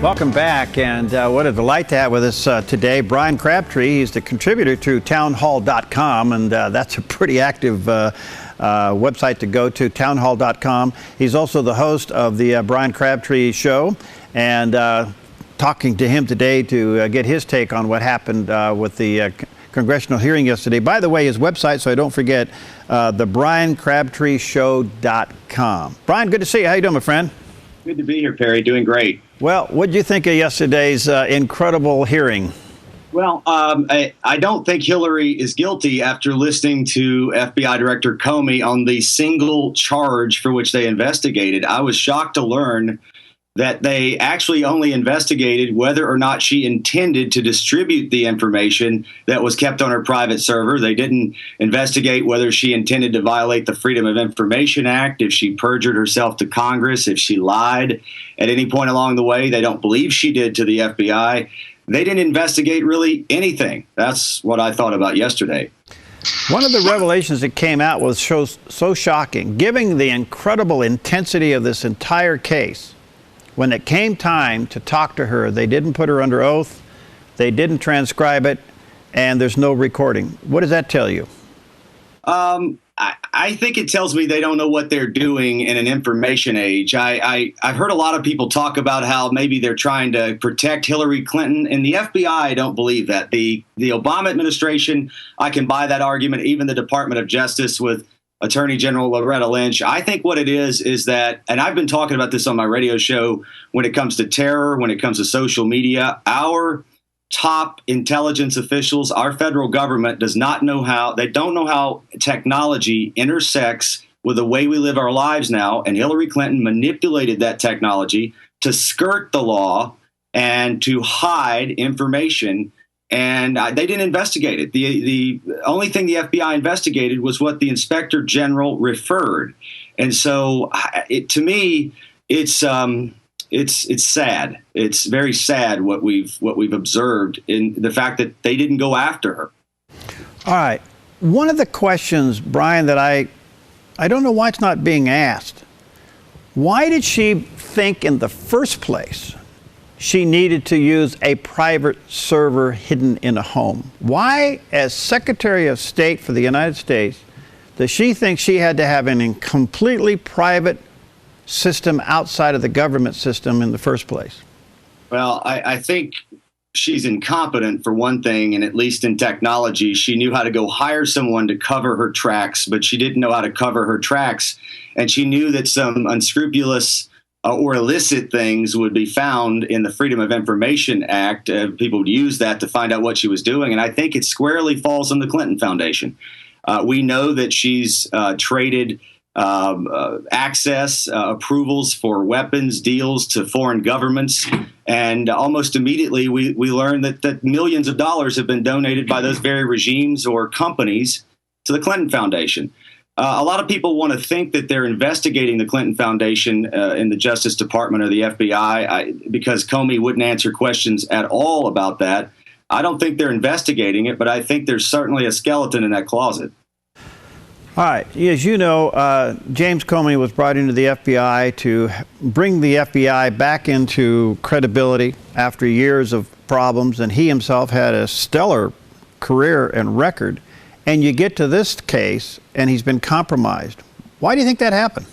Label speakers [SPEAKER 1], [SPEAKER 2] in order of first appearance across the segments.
[SPEAKER 1] Welcome back, and what a delight to have with us today Bryan Crabtree. He's the contributor to townhall.com, and that's a pretty active website to go to, townhall.com. He's also the host of the Bryan Crabtree Show, and talking to him today to get his take on what happened with the congressional hearing yesterday. By the way, his website, so I don't forget, theBryanCrabtreeShow.com. Bryan, good to see you. How you doing, my friend?
[SPEAKER 2] Good to be here, Perry. Doing great.
[SPEAKER 1] Well, what did you think of yesterday's incredible hearing?
[SPEAKER 2] Well, I don't think Hillary is guilty after listening to FBI Director Comey on the single charge for which they investigated. I was shocked to learn that they actually only investigated whether or not she intended to distribute the information that was kept on her private server. They didn't investigate whether she intended to violate the Freedom of Information Act, if she perjured herself to Congress, if she lied at any point along the way. They don't believe she did to the FBI. They didn't investigate really anything. That's what I thought about yesterday.
[SPEAKER 1] One of the revelations that came out was so shocking, given the incredible intensity of this entire case. When it came time to talk to her, they didn't put her under oath, they didn't transcribe it, and there's no recording. What does that tell you?
[SPEAKER 2] I think it tells me they don't know what they're doing in an information age. I've heard a lot of people talk about how maybe they're trying to protect Hillary Clinton, and the FBI, I don't believe that. The Obama administration, I can buy that argument, even the Department of Justice with Attorney General Loretta Lynch. I think what it is that, and I've been talking about this on my radio show, when it comes to terror, when it comes to social media, our top intelligence officials, our federal government does not know how, they don't know how technology intersects with the way we live our lives now. And Hillary Clinton manipulated that technology to skirt the law and to hide information. And they didn't investigate it. The only thing the FBI investigated was what the Inspector General referred. And so, to me, it's sad. It's very sad what we've observed in the fact that they didn't go after her.
[SPEAKER 1] All right. One of the questions, Bryan, that I don't know why it's not being asked. Why did she think in the first place she needed to use a private server hidden in a home? Why, as Secretary of State for the United States, does she think she had to have a completely private system outside of the government system in the first place?
[SPEAKER 2] Well, I think she's incompetent, for one thing, and at least in technology. She knew how to go hire someone to cover her tracks, but she didn't know how to cover her tracks. And she knew that some unscrupulous or illicit things would be found in the Freedom of Information Act. People would use that to find out what she was doing. And I think it squarely falls on the Clinton Foundation. We know that she's traded access, approvals for weapons deals to foreign governments. And almost immediately we learned that millions of dollars have been donated by those very regimes or companies to the Clinton Foundation. A lot of people want to think that they're investigating the Clinton Foundation in the Justice Department or the FBI because Comey wouldn't answer questions at all about that. I don't think they're investigating it, but I think there's certainly a skeleton in that closet.
[SPEAKER 1] All right. As you know, James Comey was brought into the FBI to bring the FBI back into credibility after years of problems, and he himself had a stellar career and record. And you get to this case, and he's been compromised. Why do you think that happened?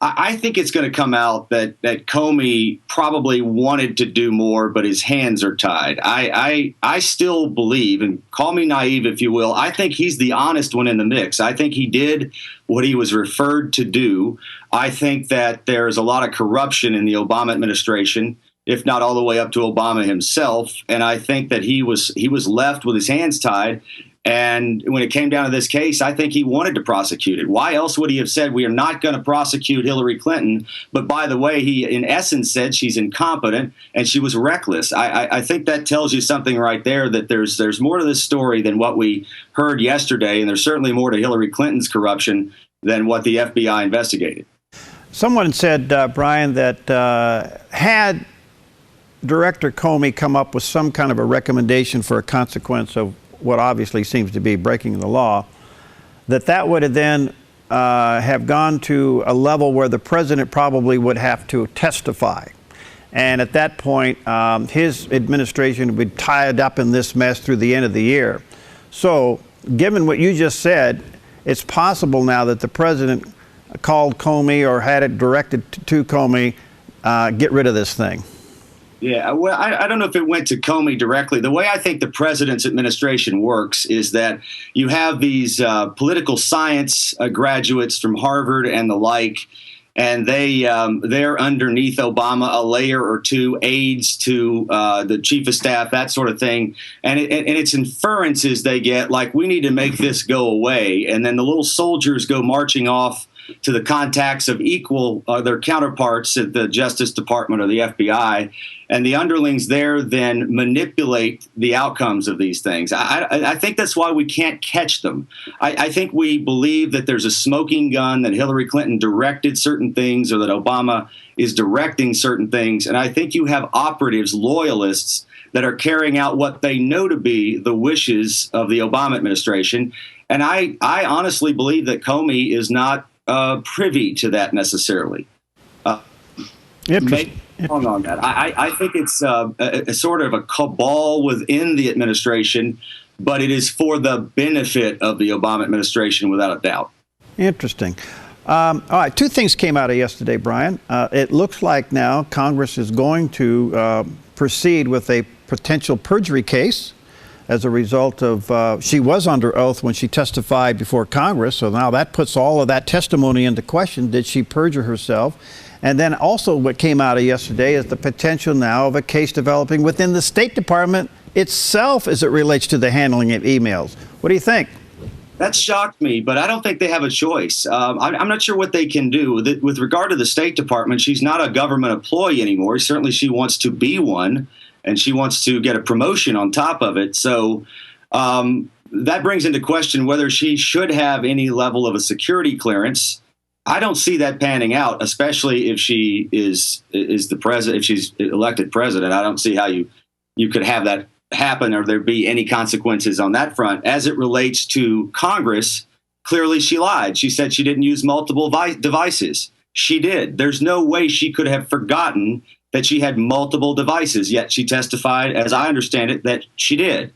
[SPEAKER 2] I think it's going to come out that Comey probably wanted to do more, but his hands are tied. I still believe, and call me naive if you will, I think he's the honest one in the mix. I think he did what he was referred to do. I think that there's a lot of corruption in the Obama administration, if not all the way up to Obama himself. And I think that he was left with his hands tied. And when it came down to this case, I think he wanted to prosecute it. Why else would he have said, we are not going to prosecute Hillary Clinton? But by the way, he in essence said she's incompetent and she was reckless. I think that tells you something right there, that there's more to this story than what we heard yesterday. And there's certainly more to Hillary Clinton's corruption than what the FBI investigated.
[SPEAKER 1] Someone said, Bryan, that had Director Comey come up with some kind of a recommendation for a consequence of what obviously seems to be breaking the law, that would have then have gone to a level where the president probably would have to testify. And at that point, his administration would be tied up in this mess through the end of the year. So, given what you just said, it's possible now that the president called Comey or had it directed to Comey, get rid of this thing.
[SPEAKER 2] Yeah, well, I don't know if it went to Comey directly. The way I think the president's administration works is that you have these political science graduates from Harvard and the like, and they're underneath Obama a layer or two, aides to the chief of staff, that sort of thing. And it's inferences they get, like, we need to make this go away. And then the little soldiers go marching off to the contacts of their counterparts at the Justice Department or the FBI. And the underlings there then manipulate the outcomes of these things. I think that's why we can't catch them. I think we believe that there's a smoking gun, that Hillary Clinton directed certain things or that Obama is directing certain things. And I think you have operatives, loyalists, that are carrying out what they know to be the wishes of the Obama administration. And I honestly believe that Comey is not privy to that necessarily.
[SPEAKER 1] Interesting.
[SPEAKER 2] On that. I think it's a sort of a cabal within the administration, but it is for the benefit of the Obama administration without a doubt.
[SPEAKER 1] Interesting. All right, two things came out of yesterday, Bryan. It looks like now Congress is going to proceed with a potential perjury case as a result of, she was under oath when she testified before Congress, so now that puts all of that testimony into question. Did she perjure herself? And then also what came out of yesterday is the potential now of a case developing within the State Department itself as it relates to the handling of emails. What do you think?
[SPEAKER 2] That shocked me, but I don't think they have a choice. I'm not sure what they can do. With regard to the State Department, she's not a government employee anymore. Certainly she wants to be one, and she wants to get a promotion on top of it. So that brings into question whether she should have any level of a security clearance. I don't see that panning out, especially if she is the president, if she's elected president. I don't see how you could have that happen or there be any consequences on that front. As it relates to Congress, clearly she lied. She said she didn't use multiple devices. She did. There's no way she could have forgotten that she had multiple devices, yet she testified, as I understand it, that she did.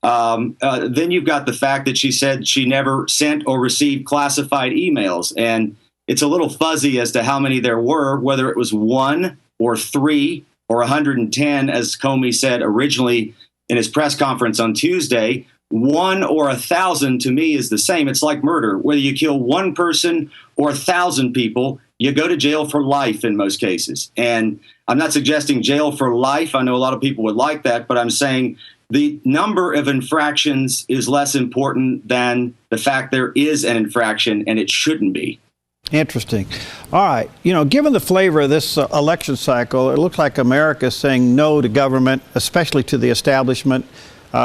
[SPEAKER 2] Then you've got the fact that she said she never sent or received classified emails. And it's a little fuzzy as to how many there were, whether it was 1 or 3 or 110, as Comey said originally in his press conference on Tuesday. 1 or 1,000 to me is the same. It's like murder. Whether you kill one person or 1,000 people, you go to jail for life in most cases. And I'm not suggesting jail for life. I know a lot of people would like that, but I'm saying the number of infractions is less important than the fact there is an infraction, and it shouldn't be.
[SPEAKER 1] Interesting. All right. You know, given the flavor of this election cycle, it looks like America is saying no to government, especially to the establishment.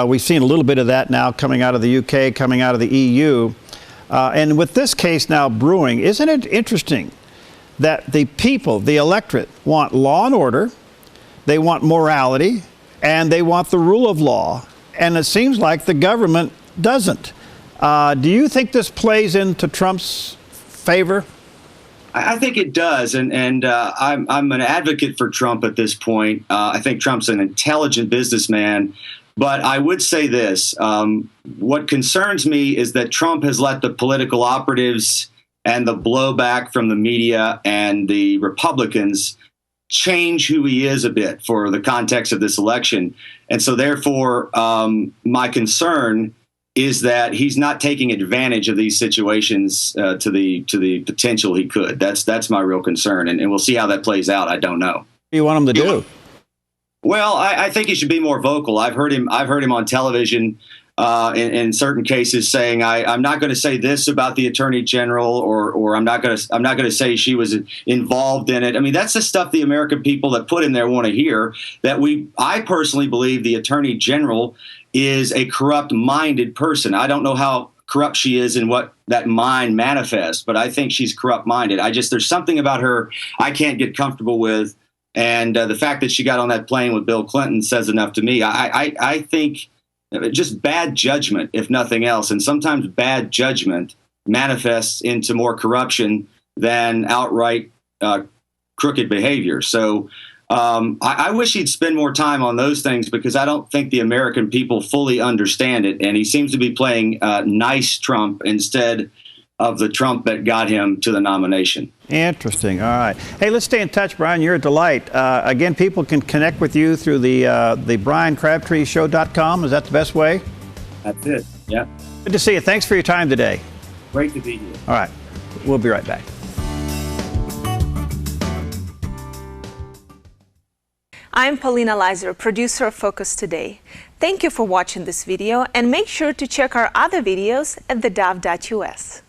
[SPEAKER 1] We've seen a little bit of that now coming out of the UK, coming out of the EU. And with this case now brewing, isn't it interesting that the people, the electorate, want law and order, they want morality, and they want the rule of law. And it seems like the government doesn't. Do you think this plays into Trump's favor?
[SPEAKER 2] I think it does, and I'm an advocate for Trump at this point. I think Trump's an intelligent businessman, but I would say this. What concerns me is that Trump has let the political operatives and the blowback from the media and the Republicans change who he is a bit for the context of this election. And so therefore, my concern is that he's not taking advantage of these situations to the potential he could. That's my real concern. And we'll see how that plays out. I don't know.
[SPEAKER 1] What do you want him to do?
[SPEAKER 2] Well, I think he should be more vocal. I've heard him on television in certain cases saying, I'm not going to say this about the attorney general, or I'm not going to say she was involved in it. I mean, that's the stuff the American people that put in there want to hear. I personally believe the attorney general is a corrupt-minded person. I don't know how corrupt she is and what that mind manifests, but I think she's corrupt-minded. There's something about her I can't get comfortable with. And the fact that she got on that plane with Bill Clinton says enough to me. I think just bad judgment, if nothing else. And sometimes bad judgment manifests into more corruption than outright crooked behavior. So I wish he'd spend more time on those things, because I don't think the American people fully understand it. And he seems to be playing nice Trump instead of the Trump that got him to the nomination.
[SPEAKER 1] Interesting. All right. Hey, let's stay in touch, Bryan. You're a delight. Again, people can connect with you through the BryanCrabtreeShow.com. Is that the best way?
[SPEAKER 2] That's it. Yeah.
[SPEAKER 1] Good to see you. Thanks for your time today.
[SPEAKER 2] Great to be here.
[SPEAKER 1] All right. We'll be right back.
[SPEAKER 3] I'm Paulina Leiser, producer of Focus Today. Thank you for watching this video, and make sure to check our other videos at theDove.us.